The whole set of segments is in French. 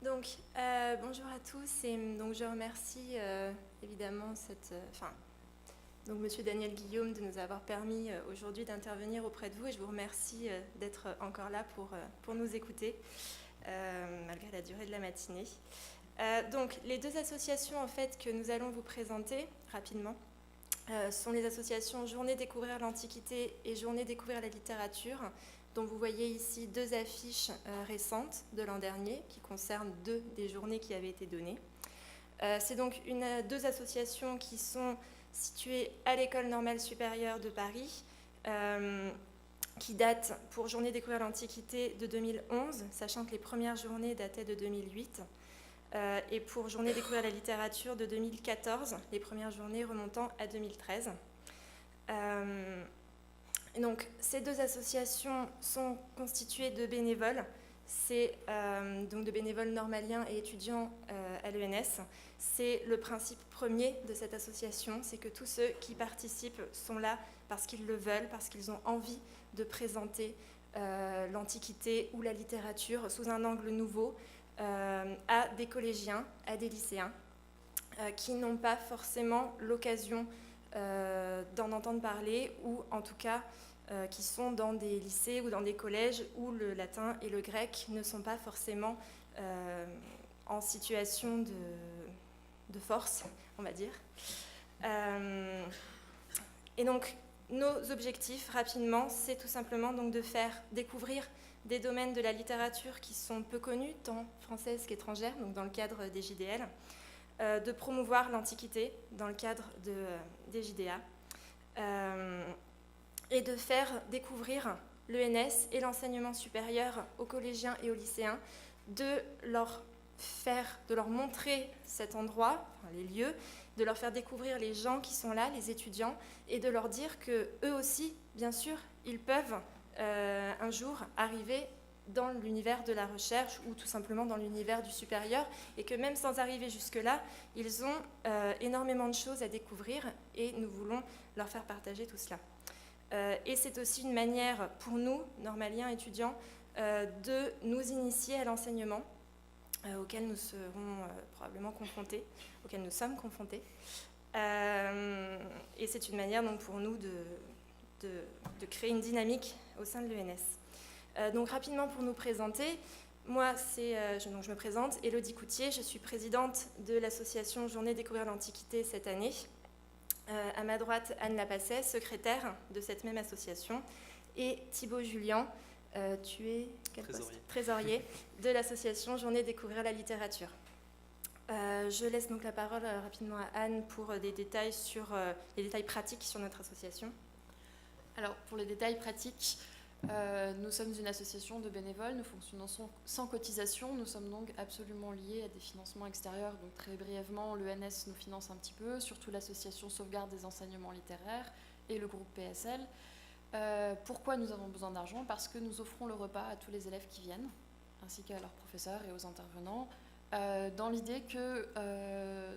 Donc, bonjour à tous et donc je remercie évidemment donc Monsieur Daniel Guillaume de nous avoir permis aujourd'hui d'intervenir auprès de vous et je vous remercie d'être encore là pour nous écouter malgré la durée de la matinée. Donc, les deux associations en fait que nous allons vous présenter rapidement sont les associations Journée Découvrir l'Antiquité et Journée Découvrir la Littérature, dont vous voyez ici deux affiches récentes de l'an dernier qui concernent deux des journées qui avaient été données. C'est donc deux associations qui sont situées à l'École normale supérieure de Paris, qui datent pour Journée Découvrir l'Antiquité de 2011, sachant que les premières journées dataient de 2008, et pour Journée Découvrir la Littérature de 2014, les premières journées remontant à 2013. Donc, ces deux associations sont constituées de bénévoles. C'est donc de bénévoles normaliens et étudiants à l'ENS. C'est le principe premier de cette association, c'est que tous ceux qui participent sont là parce qu'ils le veulent, parce qu'ils ont envie de présenter l'Antiquité ou la littérature sous un angle nouveau à des collégiens, à des lycéens, qui n'ont pas forcément l'occasion d'en entendre parler, ou en tout cas qui sont dans des lycées ou dans des collèges où le latin et le grec ne sont pas forcément en situation de force, on va dire. Et donc, nos objectifs, rapidement, c'est tout simplement donc, de faire découvrir des domaines de la littérature qui sont peu connus, tant françaises qu'étrangères, donc dans le cadre des JDL, de promouvoir l'Antiquité dans le cadre des JDA, et de faire découvrir l'ENS et l'enseignement supérieur aux collégiens et aux lycéens, de leur montrer cet endroit, enfin, les lieux, de leur faire découvrir les gens qui sont là, les étudiants, et de leur dire qu'eux aussi, bien sûr, ils peuvent un jour arriver dans l'univers de la recherche ou tout simplement dans l'univers du supérieur, et que même sans arriver jusque-là, ils ont énormément de choses à découvrir et nous voulons leur faire partager tout cela. Et c'est aussi une manière pour nous, normaliens étudiants, de nous initier à l'enseignement auquel nous serons probablement confrontés, auquel nous sommes confrontés. Et c'est une manière donc, pour nous de créer une dynamique au sein de l'ENS. Donc rapidement pour nous présenter, moi je me présente, Élodie Coutier, je suis présidente de l'association Journée Découvrir l'Antiquité cette année. À ma droite, Anne Lapasset, secrétaire de cette même association, et Thibaut Julien, tu es trésorier de l'association Journée Découvrir la Littérature. Je laisse donc la parole rapidement à Anne pour des détails les détails pratiques sur notre association. Alors, pour les détails pratiques, nous sommes une association de bénévoles, nous fonctionnons sans cotisation, nous sommes donc absolument liés à des financements extérieurs. Donc très brièvement, l'ENS nous finance un petit peu, surtout l'association Sauvegarde des enseignements littéraires et le groupe PSL. Pourquoi nous avons besoin d'argent ? Parce que nous offrons le repas à tous les élèves qui viennent, ainsi qu'à leurs professeurs et aux intervenants, dans l'idée que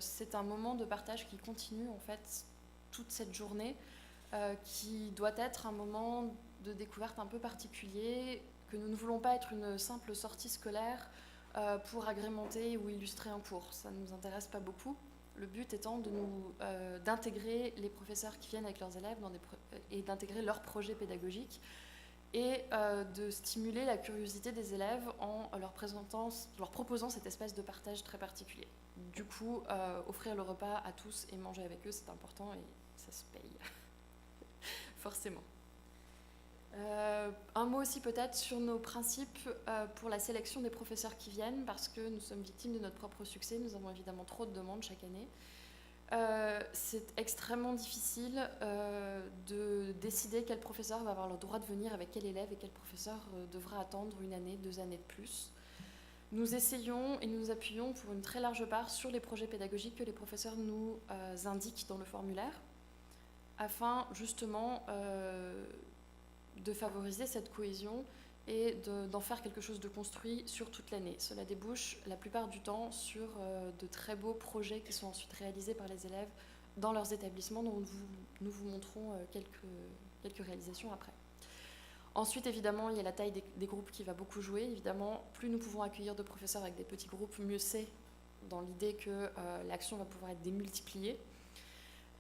c'est un moment de partage qui continue en fait toute cette journée, qui doit être un moment de découverte un peu particulier, que nous ne voulons pas être une simple sortie scolaire pour agrémenter ou illustrer un cours. Ça ne nous intéresse pas beaucoup. Le but étant d'intégrer les professeurs qui viennent avec leurs élèves et d'intégrer leurs projets pédagogiques et de stimuler la curiosité des élèves en leur proposant cette espèce de partage très particulier. Du coup, offrir le repas à tous et manger avec eux, c'est important et ça se paye. Forcément. Un mot aussi peut-être sur nos principes pour la sélection des professeurs qui viennent, parce que nous sommes victimes de notre propre succès, nous avons évidemment trop de demandes chaque année. C'est extrêmement difficile de décider quel professeur va avoir le droit de venir avec quel élève et quel professeur devra attendre 1 année, 2 années de plus. Nous essayons et nous appuyons pour une très large part sur les projets pédagogiques que les professeurs nous indiquent dans le formulaire, afin justement de favoriser cette cohésion et d'en faire quelque chose de construit sur toute l'année. Cela débouche la plupart du temps sur de très beaux projets qui sont ensuite réalisés par les élèves dans leurs établissements, dont nous vous montrons quelques réalisations après. Ensuite, évidemment, il y a la taille des groupes qui va beaucoup jouer. Évidemment, plus nous pouvons accueillir de professeurs avec des petits groupes, mieux c'est, dans l'idée que l'action va pouvoir être démultipliée.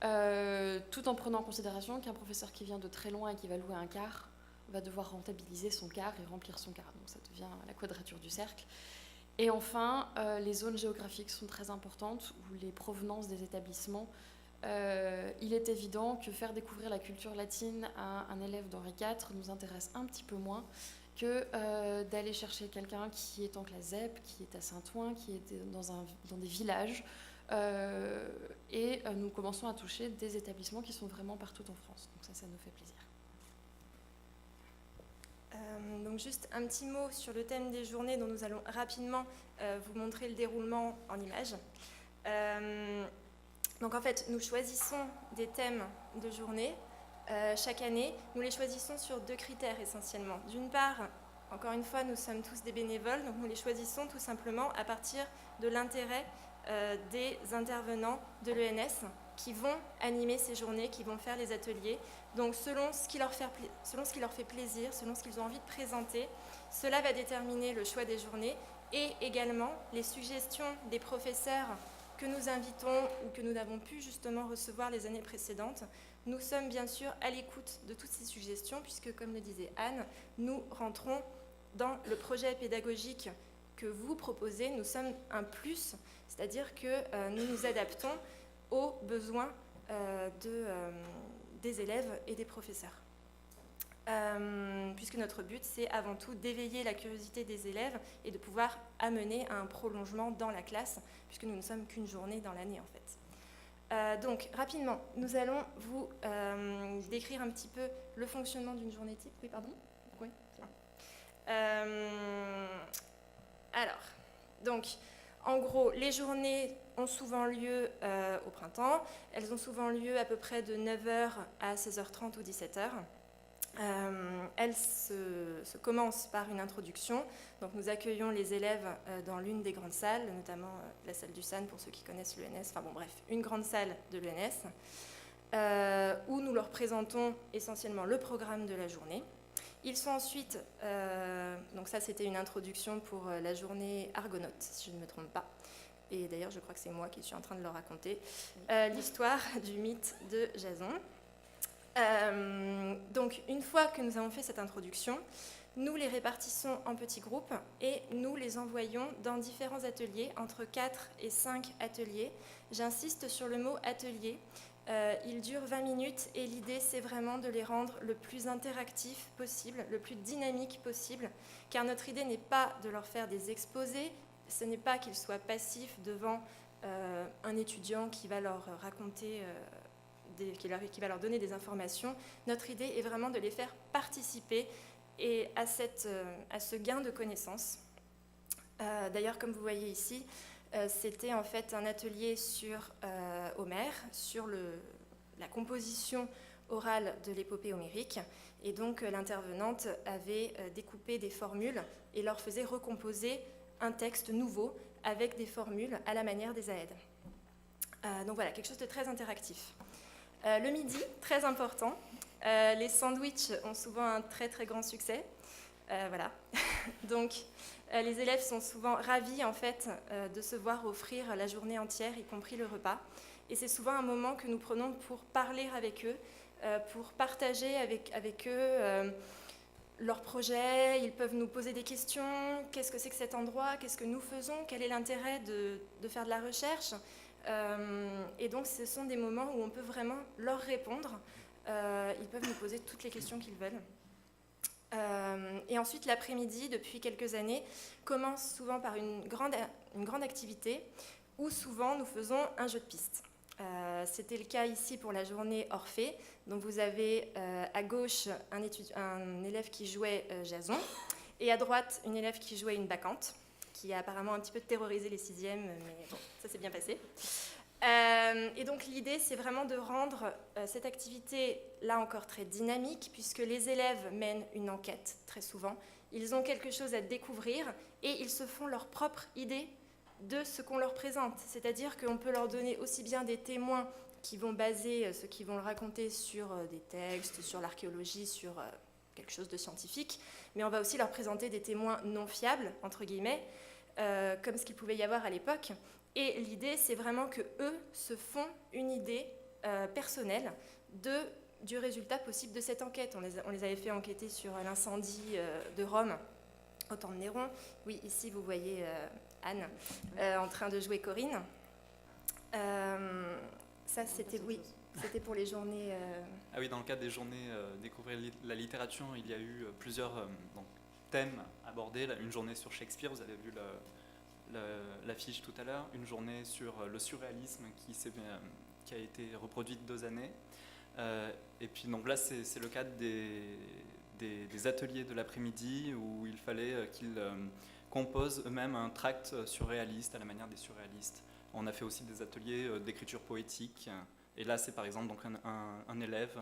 Tout en prenant en considération qu'un professeur qui vient de très loin et qui va louer un quart va devoir rentabiliser son quart et remplir son quart. Donc ça devient la quadrature du cercle. Et enfin, les zones géographiques sont très importantes, ou les provenances des établissements. Il est évident que faire découvrir la culture latine à un élève d'Henri IV nous intéresse un petit peu moins que d'aller chercher quelqu'un qui est en classe ZEP, qui est à Saint-Ouen, qui est dans des villages. Et nous commençons à toucher des établissements qui sont vraiment partout en France. Donc ça nous fait plaisir. Donc juste un petit mot sur le thème des journées dont nous allons rapidement vous montrer le déroulement en images. Donc en fait, nous choisissons des thèmes de journée chaque année. Nous les choisissons sur 2 critères essentiellement. D'une part, encore une fois, nous sommes tous des bénévoles, donc nous les choisissons tout simplement à partir de l'intérêt des intervenants de l'ENS qui vont animer ces journées, qui vont faire les ateliers. Donc selon ce qui leur fait plaisir, selon ce qu'ils ont envie de présenter, cela va déterminer le choix des journées et également les suggestions des professeurs que nous invitons ou que nous n'avons pu justement recevoir les années précédentes. Nous sommes bien sûr à l'écoute de toutes ces suggestions puisque, comme le disait Anne, nous rentrons dans le projet pédagogique que vous proposez. Nous sommes un plus, c'est-à-dire que nous nous adaptons aux besoins des élèves et des professeurs. Puisque notre but, c'est avant tout d'éveiller la curiosité des élèves et de pouvoir amener à un prolongement dans la classe, puisque nous ne sommes qu'une journée dans l'année, en fait. Donc, rapidement, nous allons vous décrire un petit peu le fonctionnement d'une journée type. Oui, pardon ? Oui. Alors, donc, en gros, les journées ont souvent lieu au printemps. Elles ont souvent lieu à peu près de 9h à 16h30 ou 17h. Elle se commence par une introduction. Donc nous accueillons les élèves dans l'une des grandes salles, notamment la salle du SAN pour ceux qui connaissent l'ENS, enfin bon bref, une grande salle de l'ENS, où nous leur présentons essentiellement le programme de la journée. Ils sont ensuite, donc ça c'était une introduction pour la journée Argonautes, si je ne me trompe pas. Et d'ailleurs je crois que c'est moi qui suis en train de leur raconter l'histoire du mythe de Jason. Donc une fois que nous avons fait cette introduction, nous les répartissons en petits groupes et nous les envoyons dans différents ateliers, entre 4 et 5 ateliers. J'insiste sur le mot atelier. Il dure 20 minutes et l'idée c'est vraiment de les rendre le plus interactifs possible, le plus dynamique possible, car notre idée n'est pas de leur faire des exposés, ce n'est pas qu'ils soient passifs devant un étudiant qui va leur raconter qui va leur donner des informations. Notre idée est vraiment de les faire participer et à ce gain de connaissances. D'ailleurs, comme vous voyez ici, c'était en fait un atelier sur Homère, sur la composition orale de l'épopée homérique. Et donc, l'intervenante avait découpé des formules et leur faisait recomposer un texte nouveau avec des formules à la manière des AED. Donc voilà, quelque chose de très interactif. Le midi, très important. Les sandwichs ont souvent un très très grand succès. Voilà. Donc, les élèves sont souvent ravis en fait de se voir offrir la journée entière, y compris le repas. Et c'est souvent un moment que nous prenons pour parler avec eux, pour partager avec eux leurs projets. Ils peuvent nous poser des questions. Qu'est-ce que c'est que cet endroit? Qu'est-ce que nous faisons? Quel est l'intérêt de faire de la recherche? Et donc, ce sont des moments où on peut vraiment leur répondre. Ils peuvent nous poser toutes les questions qu'ils veulent. Et ensuite, l'après-midi, depuis quelques années, commence souvent par une grande activité où souvent nous faisons un jeu de piste. C'était le cas ici pour la journée Orphée. Donc vous avez à gauche un élève qui jouait Jason et à droite une élève qui jouait une bacchante, qui a apparemment un petit peu terrorisé les sixièmes, mais bon, ça s'est bien passé. Et donc l'idée, c'est vraiment de rendre cette activité, là encore, très dynamique, puisque les élèves mènent une enquête, très souvent. Ils ont quelque chose à découvrir et ils se font leur propre idée de ce qu'on leur présente. C'est-à-dire qu'on peut leur donner aussi bien des témoins qui vont baser ce qu'ils vont raconter sur des textes, sur l'archéologie, sur quelque chose de scientifique, mais on va aussi leur présenter des témoins non fiables, entre guillemets, comme ce qu'il pouvait y avoir à l'époque. Et l'idée, c'est vraiment qu'eux se font une idée personnelle du résultat possible de cette enquête. On les avait fait enquêter sur l'incendie de Rome au temps de Néron. Oui, ici, vous voyez Anne en train de jouer Corinne. Ça, c'était pour les journées... Ah oui, dans le cadre des journées Découvrir la littérature, il y a eu plusieurs thèmes abordés. Une journée sur Shakespeare, vous avez vu l'affiche tout à l'heure. Une journée sur le surréalisme qui a été reproduite 2 années. Et puis donc là, c'est le cadre des ateliers de l'après-midi où il fallait qu'ils composent eux-mêmes un tract surréaliste à la manière des surréalistes. On a fait aussi des ateliers d'écriture poétique. Et là, c'est par exemple donc un élève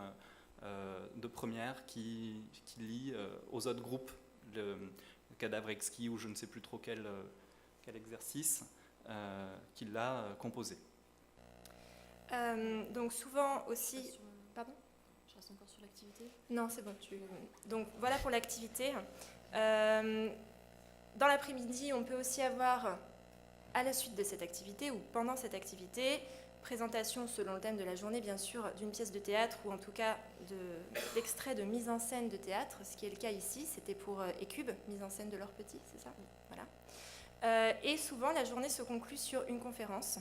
de première qui lit aux autres groupes le cadavre exquis ou je ne sais plus trop quel exercice qu'il a composé. Donc souvent aussi... Pardon ? Je reste encore sur l'activité. Non, c'est bon. Donc voilà pour l'activité. Dans l'après-midi, on peut aussi avoir, à la suite de cette activité ou pendant cette activité, présentation selon le thème de la journée, bien sûr, d'une pièce de théâtre ou en tout cas d'extraits de mise en scène de théâtre, ce qui est le cas ici. C'était pour Écube, mise en scène de Laure Petit, c'est ça ? Voilà. Et souvent, la journée se conclut sur une conférence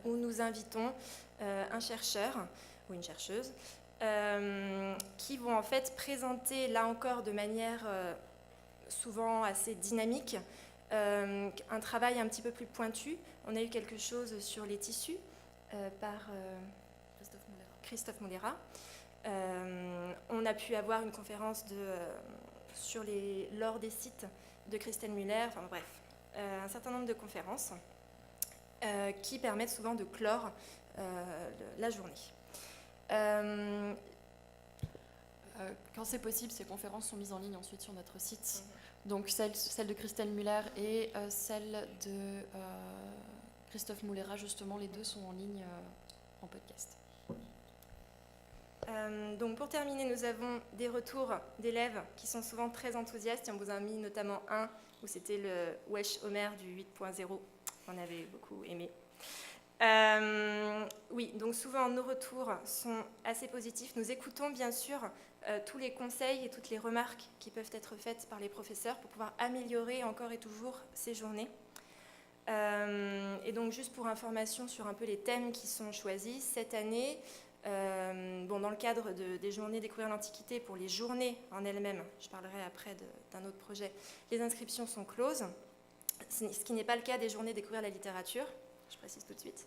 où nous invitons un chercheur ou une chercheuse qui vont en fait présenter, là encore de manière souvent assez dynamique, un travail un petit peu plus pointu. On a eu quelque chose sur les tissus par Christophe Moulera. On a pu avoir une conférence sur l'or des sites de Christelle Muller, enfin bref, un certain nombre de conférences qui permettent souvent de clore la journée. Quand c'est possible, ces conférences sont mises en ligne ensuite sur notre site. Donc celle de Christelle Muller et celle de Christophe Moulera, justement, les deux sont en ligne en podcast. Donc pour terminer, nous avons des retours d'élèves qui sont souvent très enthousiastes. Et on vous a mis notamment un où c'était le Wesh Homer du 8.0. On avait beaucoup aimé. Oui, donc souvent nos retours sont assez positifs. Nous écoutons bien sûr tous les conseils et toutes les remarques qui peuvent être faites par les professeurs pour pouvoir améliorer encore et toujours ces journées. Et donc juste pour information sur un peu les thèmes qui sont choisis, cette année, dans le cadre des journées Découvrir l'Antiquité, pour les journées en elles-mêmes, je parlerai après d'un autre projet, les inscriptions sont closes, ce qui n'est pas le cas des journées Découvrir la littérature, je précise tout de suite.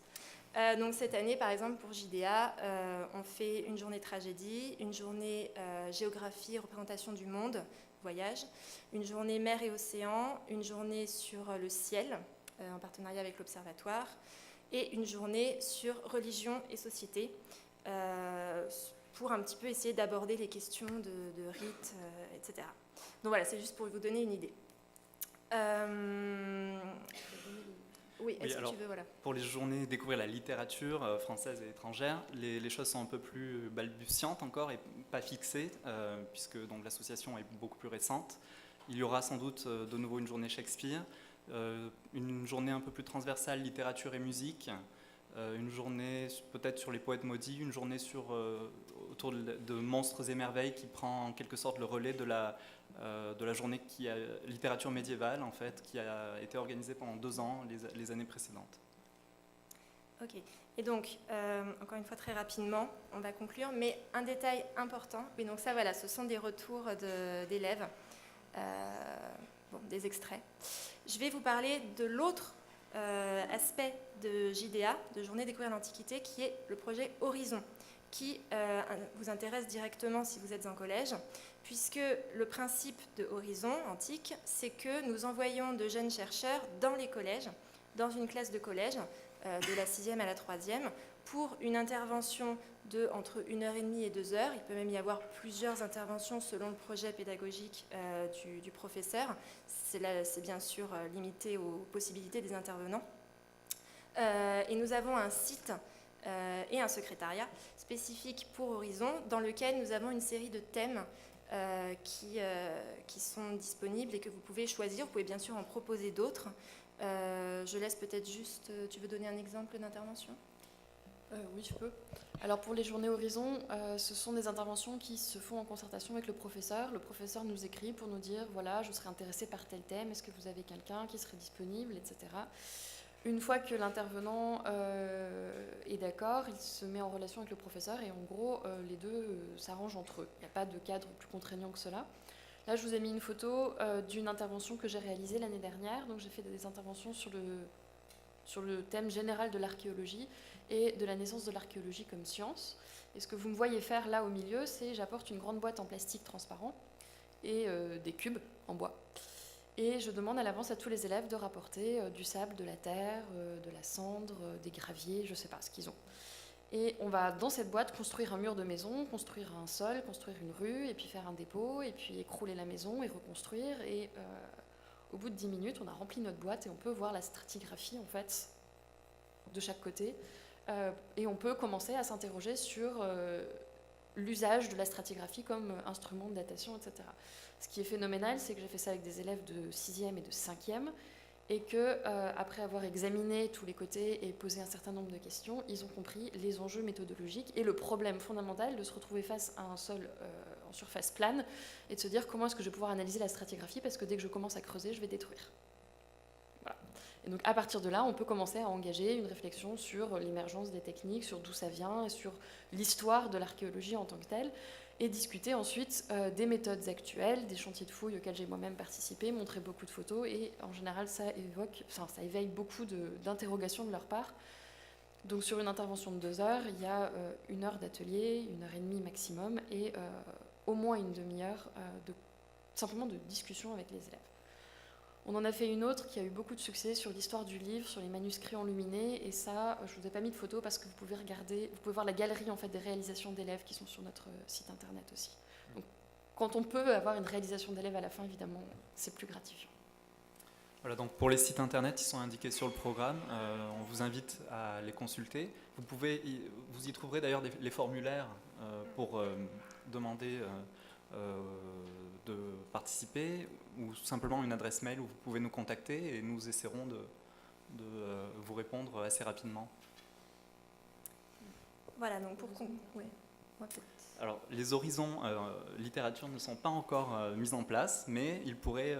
Donc cette année, par exemple, pour JDA, on fait une journée tragédie, une journée géographie, représentation du monde, voyage, une journée mer et océan, une journée sur le ciel, en partenariat avec l'Observatoire, et une journée sur religion et société, pour un petit peu essayer d'aborder les questions de rites, etc. Donc voilà, c'est juste pour vous donner une idée. Oui, est-ce que tu veux, voilà. Pour les journées Découvrir la littérature française et étrangère, les choses sont un peu plus balbutiantes encore et pas fixées, puisque donc, l'association est beaucoup plus récente. Il y aura sans doute de nouveau une journée Shakespeare, une journée un peu plus transversale littérature et musique, une journée peut-être sur les poètes maudits, une journée autour de Monstres et merveilles qui prend en quelque sorte le relais de la journée littérature médiévale en fait, qui a été organisée pendant 2 ans les années précédentes. Ok, et donc encore une fois très rapidement, on va conclure, mais un détail important, oui donc ça voilà, ce sont des retours d'élèves, des extraits. Je vais vous parler de l'autre aspect de JDA, de Journée Découvrir l'Antiquité, qui est le projet Horizon, qui vous intéresse directement si vous êtes en collège, puisque le principe de Horizon Antique, c'est que nous envoyons de jeunes chercheurs dans les collèges, dans une classe de collège, de la 6e à la 3e, pour une intervention de entre 1h30 et 2 heures. Il peut même y avoir plusieurs interventions selon le projet pédagogique du professeur. C'est bien sûr limité aux possibilités des intervenants. Et nous avons un site et un secrétariat spécifique pour Horizon, dans lequel nous avons une série de thèmes qui sont disponibles et que vous pouvez choisir. Vous pouvez bien sûr en proposer d'autres. Je laisse peut-être juste... tu veux donner un exemple d'intervention ? Oui, je peux. Alors pour les journées Horizon, ce sont des interventions qui se font en concertation avec le professeur. Le professeur nous écrit pour nous dire, voilà, je serais intéressé par tel thème, est-ce que vous avez quelqu'un qui serait disponible, etc. Une fois que l'intervenant est d'accord, il se met en relation avec le professeur et en gros, les deux s'arrangent entre eux. Il n'y a pas de cadre plus contraignant que cela. Là, je vous ai mis une photo d'une intervention que j'ai réalisée l'année dernière. Donc j'ai fait des interventions sur le thème général de l'archéologie et de la naissance de l'archéologie comme science. Et ce que vous me voyez faire là au milieu, c'est j'apporte une grande boîte en plastique transparent et des cubes en bois. Et je demande à l'avance à tous les élèves de rapporter du sable, de la terre, de la cendre, des graviers, je ne sais pas ce qu'ils ont. Et on va dans cette boîte construire un mur de maison, construire un sol, construire une rue, et puis faire un dépôt, et puis écrouler la maison et reconstruire. Et au bout de 10 minutes, on a rempli notre boîte et on peut voir la stratigraphie en fait de chaque côté. Et on peut commencer à s'interroger sur l'usage de la stratigraphie comme instrument de datation, etc. Ce qui est phénoménal, c'est que j'ai fait ça avec des élèves de 6e et de 5e, et que après avoir examiné tous les côtés et posé un certain nombre de questions, ils ont compris les enjeux méthodologiques et le problème fondamental de se retrouver face à un sol en surface plane et de se dire comment est-ce que je vais pouvoir analyser la stratigraphie, parce que dès que je commence à creuser, je vais détruire. Voilà. Et donc à partir de là, on peut commencer à engager une réflexion sur l'émergence des techniques, sur d'où ça vient, et sur l'histoire de l'archéologie en tant que telle, et discuter ensuite des méthodes actuelles, des chantiers de fouilles auxquels j'ai moi-même participé, montrer beaucoup de photos, et en général ça éveille beaucoup d'interrogations de leur part. Donc sur une intervention de 2 heures, il y a 1 heure d'atelier, 1h30 maximum, et au moins une demi-heure simplement de discussion avec les élèves. On en a fait une autre qui a eu beaucoup de succès sur l'histoire du livre, sur les manuscrits enluminés, et ça, je ne vous ai pas mis de photo parce que vous pouvez voir la galerie en fait, des réalisations d'élèves qui sont sur notre site internet aussi. Donc, quand on peut avoir une réalisation d'élèves à la fin, évidemment, c'est plus gratifiant. Voilà, donc pour les sites internet, ils sont indiqués sur le programme. On vous invite à les consulter. Vous y trouverez d'ailleurs les formulaires pour demander de participer, ou simplement une adresse mail où vous pouvez nous contacter et nous essaierons de vous répondre assez rapidement. Voilà, donc pour oui. Alors, les horizons littérature ne sont pas encore mis en place, mais ils pourraient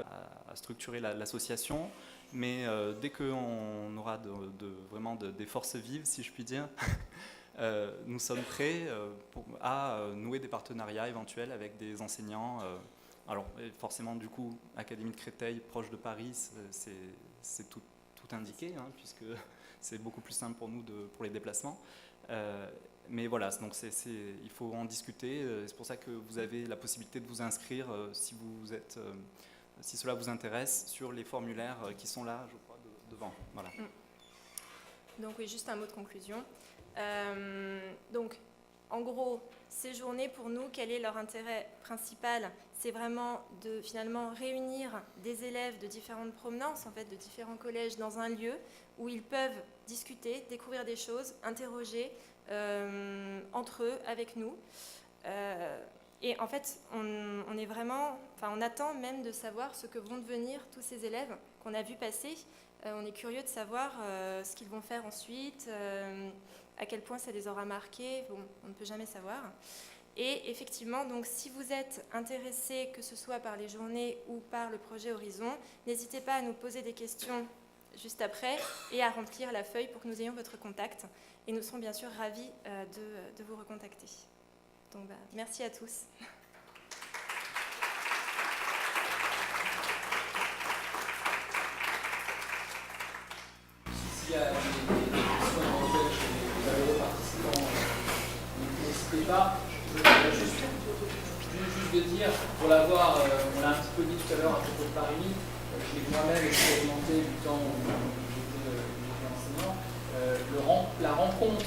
structurer l'association. Mais dès qu'on aura vraiment des forces vives, si je puis dire, nous sommes prêts à nouer des partenariats éventuels avec des enseignants. Alors, forcément, du coup, Académie de Créteil, proche de Paris, c'est tout indiqué, hein, puisque c'est beaucoup plus simple pour nous pour les déplacements. Mais voilà, donc il faut en discuter. C'est pour ça que vous avez la possibilité de vous inscrire si cela vous intéresse sur les formulaires qui sont là, je crois, devant. Voilà. Donc oui, juste un mot de conclusion. Donc, en gros, ces journées, pour nous, quel est leur intérêt principal ? C'est vraiment de finalement réunir des élèves de différentes provenances, en fait, de différents collèges dans un lieu où ils peuvent discuter, découvrir des choses, interroger entre eux, avec nous. Et en fait, on est vraiment, on attend même de savoir ce que vont devenir tous ces élèves qu'on a vus passer. On est curieux de savoir ce qu'ils vont faire ensuite, à quel point ça les aura marqués. Bon, on ne peut jamais savoir. Et effectivement, donc, si vous êtes intéressé, que ce soit par les journées ou par le projet Horizon, n'hésitez pas à nous poser des questions juste après et à remplir la feuille pour que nous ayons votre contact. Et nous serons bien sûr ravis de vous recontacter. Donc, merci à tous. S'il y a des questions éventuelles chez les valeureux participants, n'hésitez pas. Je voudrais juste de dire, pour l'avoir, on l'a un petit peu dit tout à l'heure à propos de Paris, je l'ai moi-même expérimenté du temps où j'étais enseignant, la rencontre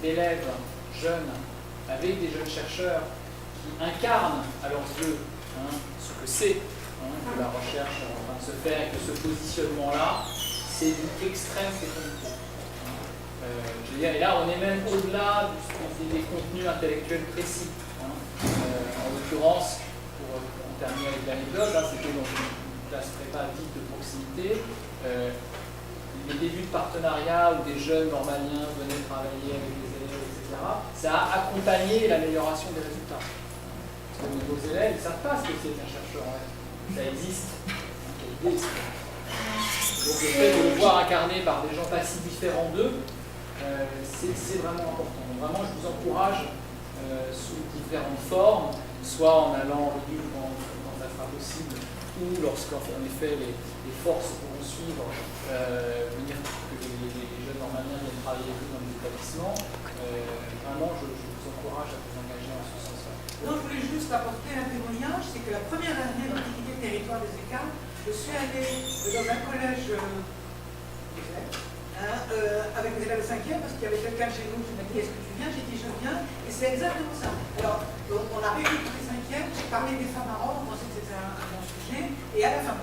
d'élèves jeunes avec des jeunes chercheurs qui incarnent à leurs yeux ce que c'est que la recherche est en train de se faire et que ce positionnement-là, c'est d'une extrême fécondité. Je veux dire, et là, on est même au-delà des contenus intellectuels précis. En l'occurrence, pour terminer avec l'anecdote, là c'était dans une classe prépa dite de proximité. Les débuts de partenariat où des jeunes normaliens venaient travailler avec les élèves, etc., ça a accompagné l'amélioration des résultats. Parce que nos élèves, ils ne savent pas ce que c'est qu'un chercheur en F. Ça existe. Donc le fait de le voir incarné par des gens pas si différents d'eux, c'est vraiment important. Donc vraiment, je vous encourage sous différentes formes, soit en allant au livre quand ça sera possible, ou lorsqu'en effet les forces pourront suivre, venir que les jeunes normaliens viennent travailler avec eux dans les établissements. Vraiment, je vous encourage à vous engager en ce sens-là. Non, je voulais juste apporter un témoignage, c'est que la première année d'Antiquité et Territoire des écarts, je suis allée dans un collège avec les élèves de 5e, parce qu'il y avait quelqu'un chez nous qui m'a dit est-ce que tu viens? J'ai dit je viens, et c'est exactement ça. Alors, on a réuni tous les 5e, j'ai parlé des femmes marrants, on pensait que c'était un bon sujet, et à la fin,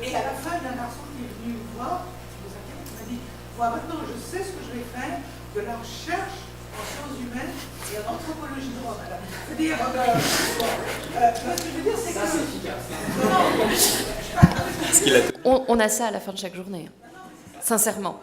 et à la fin, il y a un garçon qui est venu me voir, le 5e, qui m'a dit voilà, maintenant je sais ce que je vais faire de la recherche en sciences humaines et en anthropologie de Rome. C'est-à-dire, ce que je veux dire, c'est ça, que... c'est efficace. On a ça à la fin de chaque journée, sincèrement.